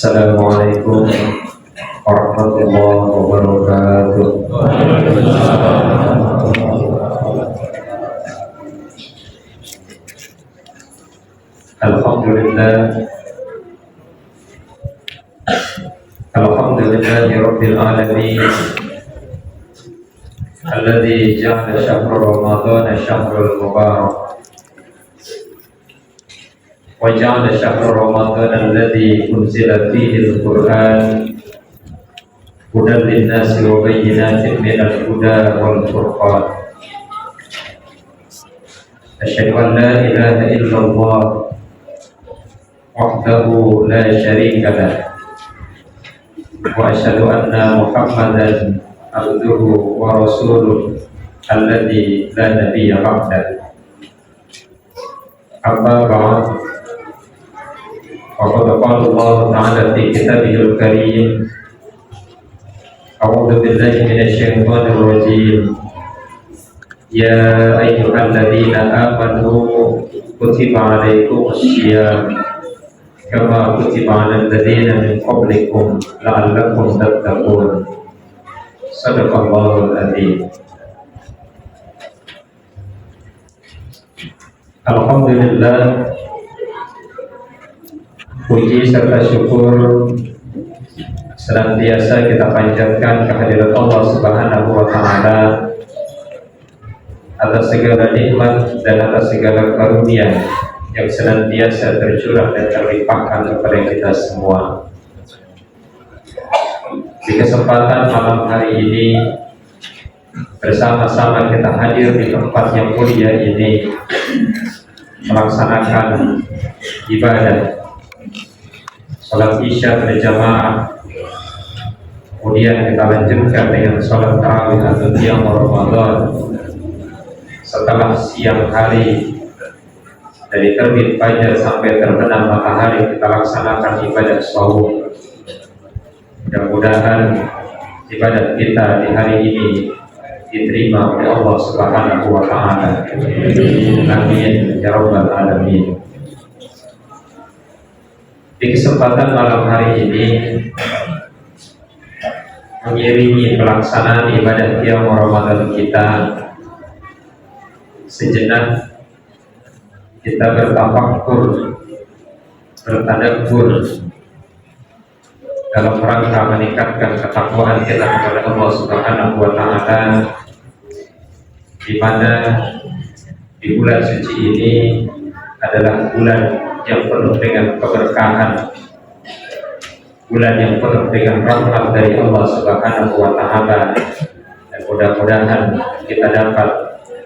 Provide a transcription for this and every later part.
Assalamualaikum warahmatullahi wabarakatuh. Alhamdulillah, Rabbil alamin, alladzi ja'ala syahra ramadhana syahrul mubarak wa ja'ala syahra ramadhana alladzi unzila fihi al-Qur'an hudan lin-nasi wa bayyinatin minal huda wal furqan. Asyhadu an la ilaha illallah wahdahu la syarika lah wa asyhadu anna Muhammadan abduhu wa rasuluh alladzi la nabiyya ba'dah. Amma ba'd, faqad qala Allah ta'ala fi kitabihil karim, a'udzu billahi minasy syaithanir rajim. Ya ayyuhalladzina amanu kutiba 'alaikumus syiyam kama kutiba 'alal ladzina min qablikum la'allakum tattaqun. Shadaqallahul adzim. Alhamdulillah, puji serta syukur senantiasa kita panjatkan kehadirat Allah Subhanahu wa Ta'ala atas segala nikmat dan atas segala karunia yang senantiasa tercurah dan terlimpahkan kepada kita semua. Di kesempatan malam hari ini, bersama-sama kita hadir di tempat yang mulia ini melaksanakan ibadah salat Isya berjamaah, kemudian kita lanjutkan dengan salat tarawih atau qiyam Ramadan. Setelah siang hari dari terbit fajar sampai terbenam matahari, kita laksanakan ibadah shaum. Mudah-mudahan ibadah kita di hari ini diterima oleh Allah Subhanahu wa Ta'ala. Amin ya rabbal alamin. Di kesempatan malam hari ini, mengiringi pelaksanaan ibadah qiyam Ramadan kita, sejenak kita bertafakkur, bertadabbur dalam rangka meningkatkan ketakwaan kita kepada Allah Subhanahu wa Ta'ala, di mana di bulan suci ini adalah bulan yang penuh dengan keberkahan, bulan yang penuh dengan rahmat dari Allah Subhanahu wa Ta'ala, dan mudah-mudahan kita dapat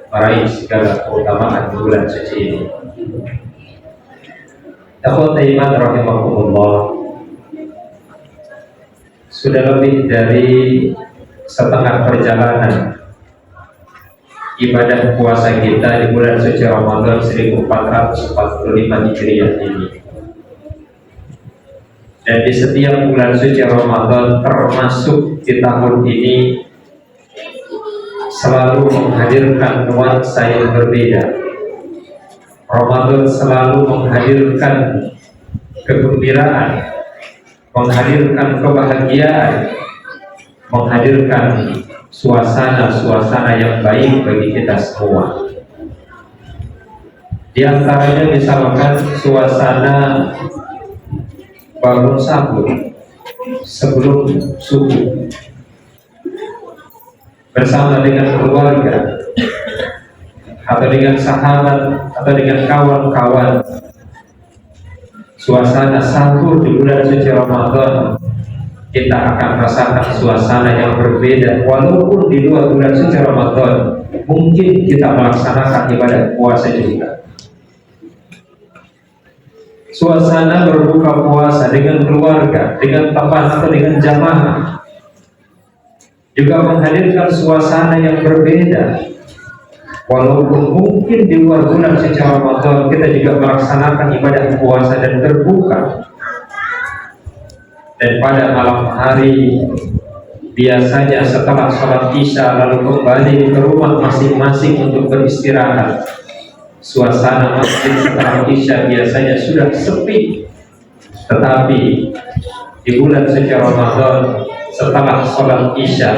meraih segala keutamaan bulan suci ini. Ikhwat iman rahimakumullah, sudah lebih dari setengah perjalanan ibadah puasa kita di bulan suci Ramadan 1445 Hijriah ini. Dan di setiap bulan suci Ramadan, termasuk di tahun ini, selalu menghadirkan nuansa yang berbeda. Ramadan selalu menghadirkan kegembiraan, menghadirkan kebahagiaan, menghadirkan suasana-suasana yang baik bagi kita semua. Di antaranya misalkan suasana bangun sahur sebelum subuh bersama dengan keluarga atau dengan sahabat atau dengan kawan-kawan. Suasana sahur di bulan suci Ramadan, kita akan rasakan suasana yang berbeda. Walaupun di luar bulan suci Ramadan mungkin kita melaksanakan ibadah puasa juga. Suasana berbuka puasa dengan keluarga, dengan teman atau dengan jamaah juga menghadirkan suasana yang berbeda. Walaupun mungkin di luar bulan suci Ramadan kita juga melaksanakan ibadah puasa dan terbuka. Dan pada malam hari, biasanya setelah sholat Isya lalu kembali ke rumah masing-masing untuk beristirahat, suasana masjid setelah Isya biasanya sudah sepi. Tetapi di bulan suci Ramadan setelah sholat Isya,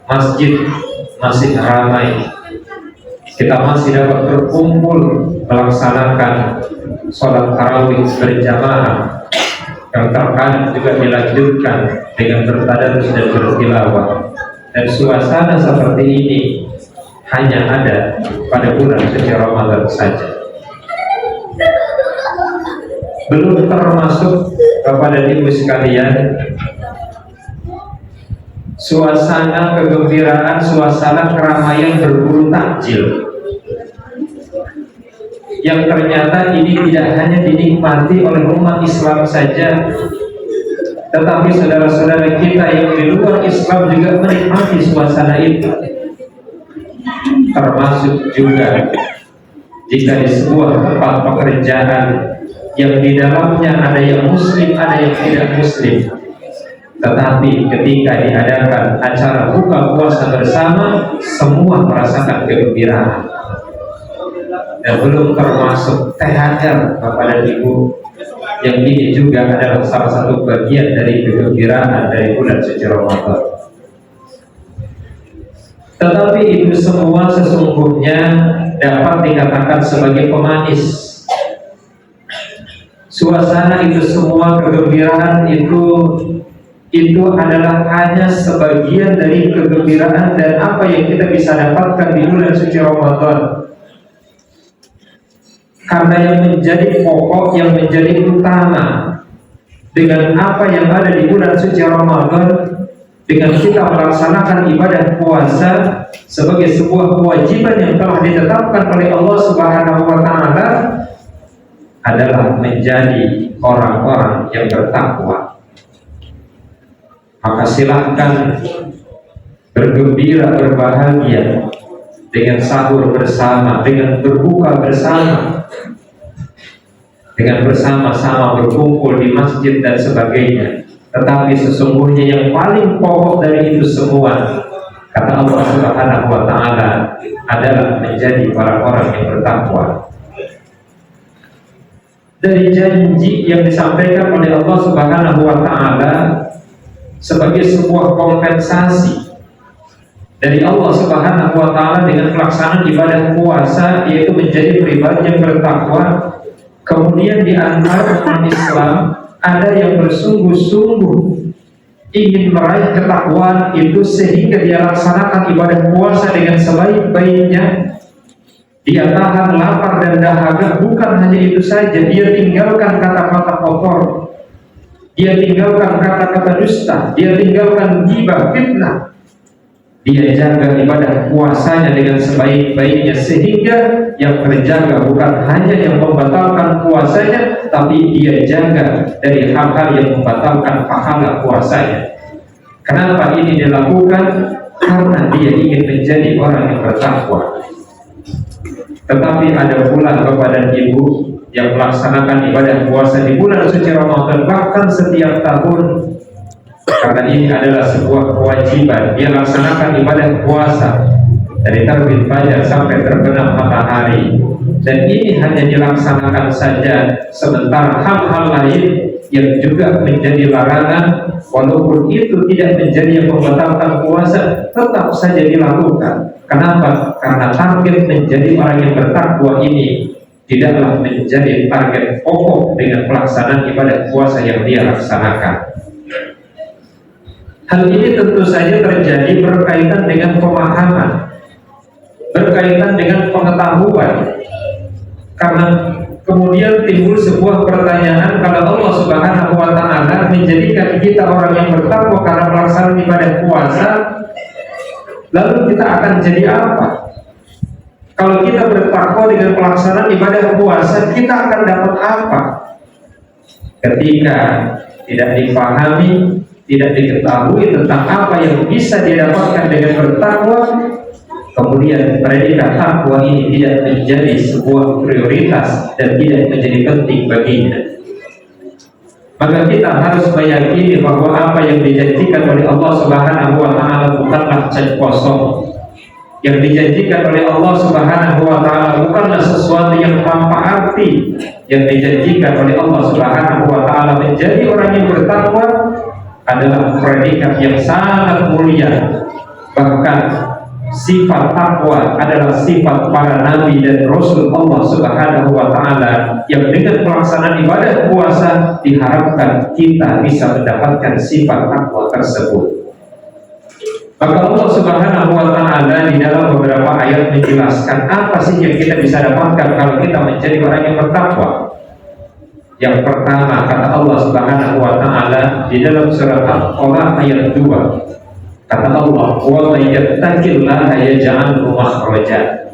masjid masih ramai, kita masih dapat berkumpul melaksanakan sholat tarawih berjamaah yang terkadang juga dilanjutkan dengan bertadarus dan bertilawah. Dan suasana seperti ini hanya ada pada bulan suci Ramadan saja. Belum termasuk kepada ibu sekalian suasana kegembiraan, suasana keramaian berburu takjil, yang ternyata ini tidak hanya dinikmati oleh umat Islam saja, tetapi saudara-saudara kita yang di luar Islam juga menikmati suasana itu. Termasuk juga jika di sebuah tempat pekerjaan yang di dalamnya ada yang muslim, ada yang tidak muslim, tetapi ketika diadakan acara buka puasa bersama, semua merasakan kegembiraan. Dan belum termasuk THR kepada ibu, yang ini juga adalah salah satu bagian dari kegembiraan dari bulan suci Ramadan. Tetapi itu semua sesungguhnya dapat dikatakan sebagai pemanis. Suasana itu semua, kegembiraan itu adalah hanya sebagian dari kegembiraan dan apa yang kita bisa dapatkan di bulan suci Ramadan. Karena yang menjadi pokok, yang menjadi utama dengan apa yang ada di bulan suci Ramadan, dengan kita melaksanakan ibadah puasa sebagai sebuah kewajiban yang telah ditetapkan oleh Allah Subhanahu wa Ta'ala, adalah menjadi orang-orang yang bertakwa. Maka silahkan bergembira, berbahagia dengan sahur bersama, dengan berbuka bersama, dengan bersama-sama berkumpul di masjid dan sebagainya. Tetapi sesungguhnya yang paling pokok dari itu semua, kata Allah Subhanahu wa Ta'ala, adalah menjadi orang-orang yang bertakwa. Dari janji yang disampaikan oleh Allah Subhanahu wa Ta'ala sebagai sebuah kompensasi dari Allah Subhanahu wa Ta'ala dengan pelaksanaan ibadah puasa, yaitu menjadi pribadi yang bertakwa. Kemudian di antara umat Islam ada yang bersungguh-sungguh ingin meraih ketakwaan itu, sehingga dia laksanakan ibadah puasa dengan sebaik-baiknya. Dia tahan lapar dan dahaga. Bukan hanya itu saja, dia tinggalkan kata-kata kotor, dia tinggalkan kata-kata dusta, dia tinggalkan ghibah, fitnah. Dia jaga ibadah puasanya dengan sebaik-baiknya, sehingga yang terjaga bukan hanya yang membatalkan puasanya, tapi dia jaga dari hal-hal yang membatalkan pahala puasanya. Kenapa ini dilakukan? Karena dia ingin menjadi orang yang bertakwa. Tetapi ada pula kepada ibu yang melaksanakan ibadah puasa di bulan suci Ramadan bahkan setiap tahun, karena ini adalah sebuah kewajiban. Dia laksanakan ibadah puasa dari terbit fajar sampai terbenam matahari, dan ini hanya dilaksanakan saja, sementara hal-hal lain yang juga menjadi larangan, walaupun itu tidak menjadi yang membatalkan puasa, tetap saja dilakukan. Kenapa? Karena target menjadi orang yang bertakwa ini tidaklah menjadi target pokok dengan pelaksanaan ibadah puasa yang dia laksanakan. Hal ini tentu saja terjadi berkaitan dengan pemahaman, berkaitan dengan pengetahuan. Karena kemudian timbul sebuah pertanyaan, kalau Allah Subhanahu wa Ta'ala menjadikan kita orang yang bertakwa karena pelaksanaan ibadah puasa, lalu kita akan jadi apa? Kalau kita bertakwa dengan pelaksanaan ibadah puasa, kita akan dapat apa? Ketika tidak dipahami, tidak diketahui tentang apa yang bisa didapatkan dengan bertakwa, kemudian predikat takwa ini tidak menjadi sebuah prioritas dan tidak menjadi penting baginya. Maka kita harus meyakini bahwa apa yang dijanjikan oleh Allah Subhanahu wa Ta'ala bukanlah cek kosong. Yang dijanjikan oleh Allah Subhanahu wa taala bukanlah sesuatu yang tanpa arti. Yang dijanjikan oleh Allah Subhanahu wa taala menjadi orang yang bertakwa adalah predikat yang sangat mulia. Bahkan sifat takwa adalah sifat para nabi dan rasul Allah Subhanahu wa taala, yang dengan pelaksanaan ibadah puasa diharapkan kita bisa mendapatkan sifat takwa tersebut. Maka Allah Subhanahu wa taala di dalam beberapa ayat menjelaskan apa sih yang kita bisa dapatkan kalau kita menjadi orang yang bertakwa. Yang pertama, kata Allah Subhanahu wa taala di dalam surat Al-Qamar ayat 2. Kata Allah, "Wa may yattaqillaha yaj'al lahu makhraja."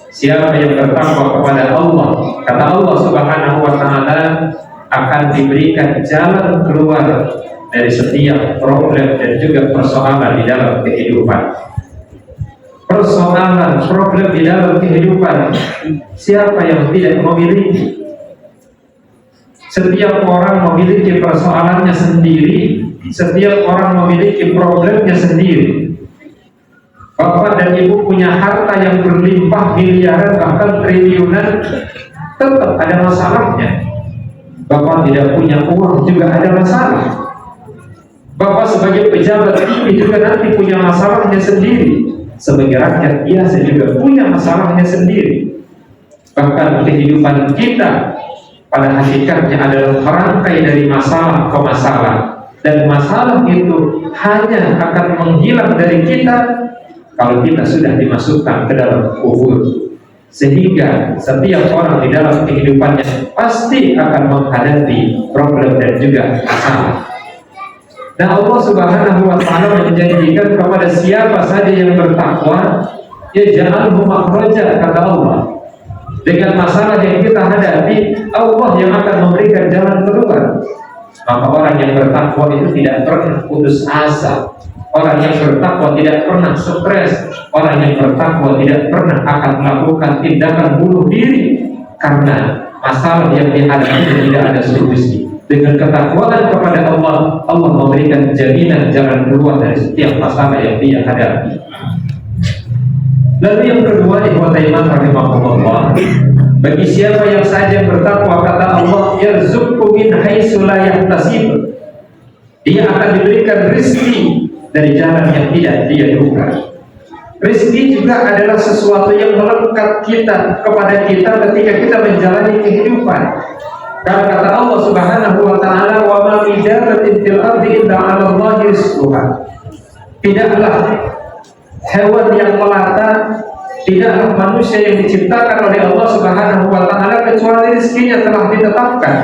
Siapa yang bertakwa kepada Allah, kata Allah Subhanahu wa taala, akan diberikan jalan keluar dari setiap problem dan juga persoalan di dalam kehidupan. Persoalan, problem di dalam kehidupan, siapa yang tidak memiliki? Setiap orang memiliki persoalannya sendiri, setiap orang memiliki problemnya sendiri. Bapak dan ibu punya harta yang berlimpah miliaran bahkan triliunan, tetap ada masalahnya. Bapak tidak punya uang juga ada masalah. Bapak sebagai pejabat tinggi juga nanti punya masalahnya sendiri. Sebagai rakyat biasa juga punya masalahnya sendiri. Bahkan kehidupan kita pada hakikatnya adalah merangkai dari masalah ke masalah. Dan masalah itu hanya akan menghilang dari kita kalau kita sudah dimasukkan ke dalam kubur. Sehingga setiap orang di dalam kehidupannya pasti akan menghadapi problem dan juga masalah. Nah, Allah Subhanahu wa taala menjanjikan kepada siapa saja yang bertakwa, ya ja'alhu makhraja, kata Allah. Dengan masalah yang kita hadapi, Allah yang akan memberikan jalan keluar. Maka orang yang bertakwa itu tidak pernah putus asa. Orang yang bertakwa tidak pernah stres. Orang yang bertakwa tidak pernah akan melakukan tindakan bunuh diri karena masalah yang dihadapi tidak ada solusi. Dengan ketakwaan kepada Allah, Allah memberikan jaminan jalan keluar dari setiap masalah yang dia hadapi. Lalu yang kedua, ikhwatal iman rahimahumullah, bagi siapa yang saja bertakwa, kata Allah, yarzuqhu min haitsu la yahtasib. Dia akan diberikan rezeki dari jalan yang tidak dia duga. Rezeki juga adalah sesuatu yang melekat kepada kita ketika kita menjalani kehidupan. Karena kata Allah Subhanahu wa taala, "Wa ma min dabbatin fil ardi illa 'ala Allahi rizquha." Tidaklah hewan yang melata, tidaklah manusia yang diciptakan oleh Allah Subhanahu wa taala kecuali rezekinya telah ditetapkan.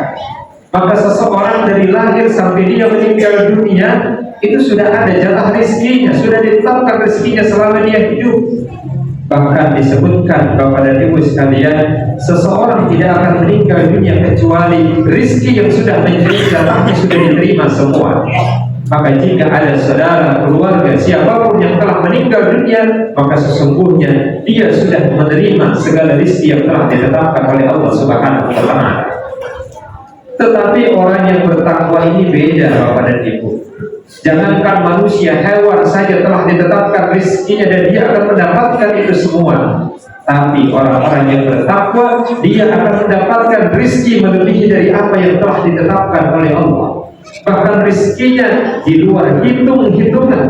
Maka seseorang dari lahir sampai dia meninggal dunia itu sudah ada jatah rezekinya, sudah ditetapkan rezekinya selama dia hidup. Bahkan disebutkan kepada ibu sekalian, seseorang tidak akan meninggal dunia kecuali rezeki yang sudah menjadi jatahnya sudah diterima semua. Maka jika ada saudara, keluarga, siapapun yang telah meninggal dunia, maka sesungguhnya dia sudah menerima segala rezeki yang telah ditetapkan oleh Allah Subhanahu wa taala. Tetapi orang yang bertakwa ini beda, Bapak dan Ibu. Jangankan manusia, hewan saja telah ditetapkan rezekinya dan dia akan mendapatkan itu semua. Tapi orang-orang yang bertakwa, dia akan mendapatkan rezeki melebihi dari apa yang telah ditetapkan oleh Allah. Bahkan rezekinya di luar hitung-hitungan,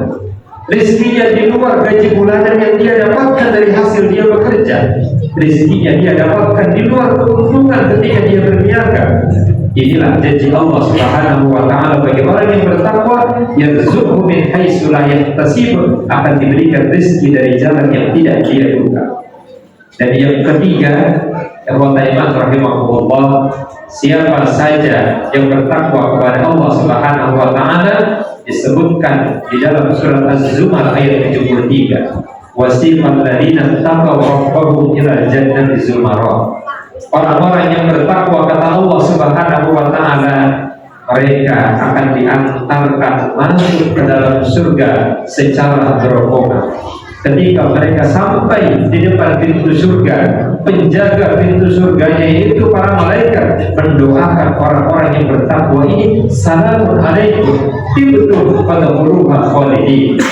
rezekinya di luar gaji bulanan yang dia dapatkan dari hasil dia bekerja, rezekinya dia dapatkan di luar keuntungan ketika dia berniaga. Inilah janji Allah Subhanahu wa taala bagi orang yang bertakwa, yarzuqhu min haitsu la yahtasib, akan diberikan rezeki dari jalan yang tidak dia duga. Dan yang ketiga, ikhwatal iman rahimahumullah, siapa saja yang bertakwa kepada Allah Subhanahu wa taala disebutkan di dalam surat Az-Zumar ayat 73, wasiqal ladzina taqaw rabbahum ila jannati zumara. Orang-orang yang bertakwa, kata Allah Subhanahu wa taala, mereka akan diantarkan masuk ke dalam surga secara berombongan. ketika mereka sampai di depan pintu surga, penjaga pintu surganya itu para malaikat mendoakan orang-orang yang bertakwa ini, salamun alaikum tibtum fadkhuluha khalidin,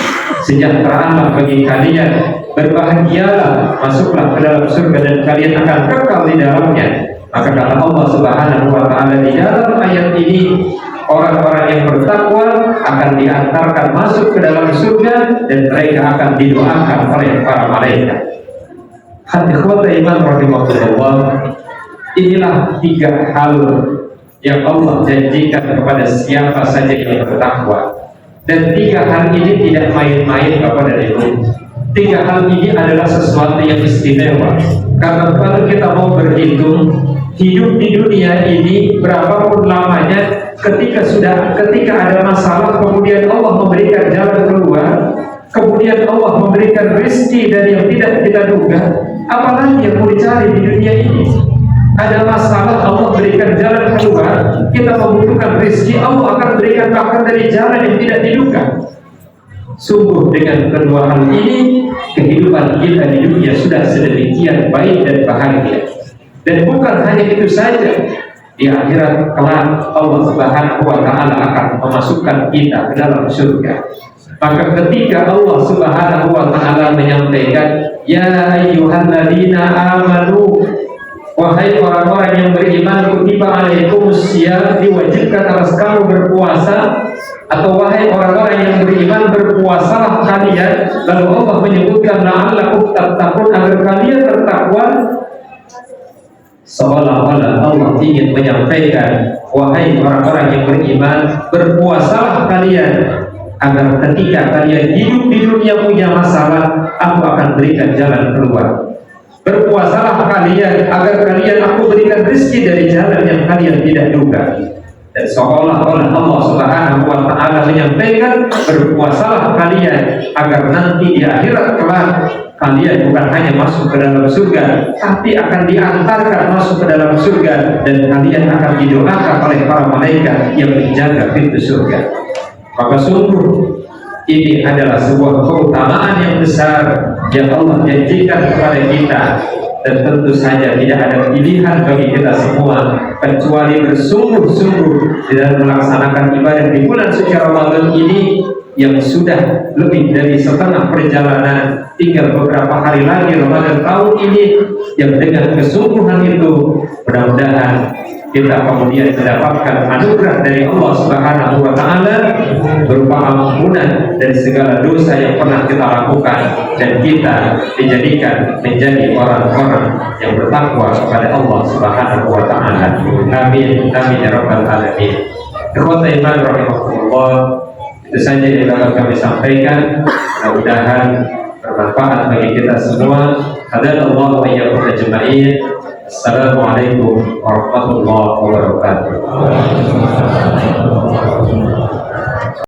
sejahteralah bagi kalian, berbahagialah, masuklah ke dalam surga dan kalian akan kekal di dalamnya. Maka kata Allah Subhanahu wa taala di dalam ayat ini, orang-orang yang bertakwa akan diantarkan masuk ke dalam surga dan mereka akan didoakan oleh para malaikat. Hadirin iman rahimahullah, inilah 3 hal yang Allah janjikan kepada siapa saja yang bertakwa. Dan 3 hal ini tidak main-main kepada itu. 3 hal ini adalah sesuatu yang istimewa. Karena kalau kita mau berhitung hidup di dunia ini berapapun lamanya, ketika ada masalah kemudian Allah memberikan jalan keluar, kemudian Allah memberikan rezeki dari yang tidak kita duga, apalagi yang mau dicari di dunia ini? Ada masalah, Allah berikan jalan keluar, kita membutuhkan rezeki, Allah akan berikan bahkan dari jalan yang tidak diduga. Sungguh dengan kedua hal ini, kehidupan kita di dunia sudah sedemikian baik dan bahagia. Dan bukan hanya itu saja, di akhirat kelak Allah Subhanahu wa taala akan memasukkan kita ke dalam surga. Maka ketika Allah Subhanahu wa taala menyampaikan, ya ayyuhalladzina amanu, wahai orang-orang yang beriman, kutiba alaikumusiyam, diwajibkan atas kamu berpuasa, atau wahai orang-orang yang beriman, berpuasalah kalian. Lalu Allah menyebutkan la'allakum tattaqun, agar kalian bertakwa. Seolah-olah Allah ingin menyampaikan, wahai orang-orang yang beriman, berpuasalah kalian, agar ketika kalian hidup di dunia punya masalah, aku akan berikan jalan keluar. Berpuasalah kalian, agar kalian aku berikan rezeki dari jalan yang kalian tidak duga. Dan seolah-olah Allah Subhanahu wa taala menyampaikan, berpuasalah kalian, agar nanti di akhirat kelak kalian bukan hanya masuk ke dalam surga, tapi akan diantarkan masuk ke dalam surga, dan kalian akan didoakan oleh para malaikat yang menjaga pintu surga. Maka sungguh ini adalah sebuah keutamaan yang besar yang Allah janjikan kepada kita. Dan tentu saja tidak ada pilihan bagi kita semua kecuali bersungguh-sungguh di dalam melaksanakan ibadah di bulan suci Ramadan ini, yang sudah lebih dari setengah perjalanan, tinggal beberapa hari lagi Ramadan tahun ini, yang dengan kesungguhan itu mudah-mudahan kita kemudian mendapatkan anugerah dari Allah Subhanahu wa taala berupa ampunan dari segala dosa yang pernah kita lakukan, dan kita dijadikan menjadi orang-orang yang bertakwa kepada Allah Subhanahu wa taala. Amin amin ya rabbal alamin. Ikhwatul iman rahimahullah, itu saja yang dapat kami sampaikan. Mudah-mudahan bermanfaat bagi kita semua. Hadanallahu wa iyyakum ajma'in. Assalamualaikum warahmatullahi wabarakatuh.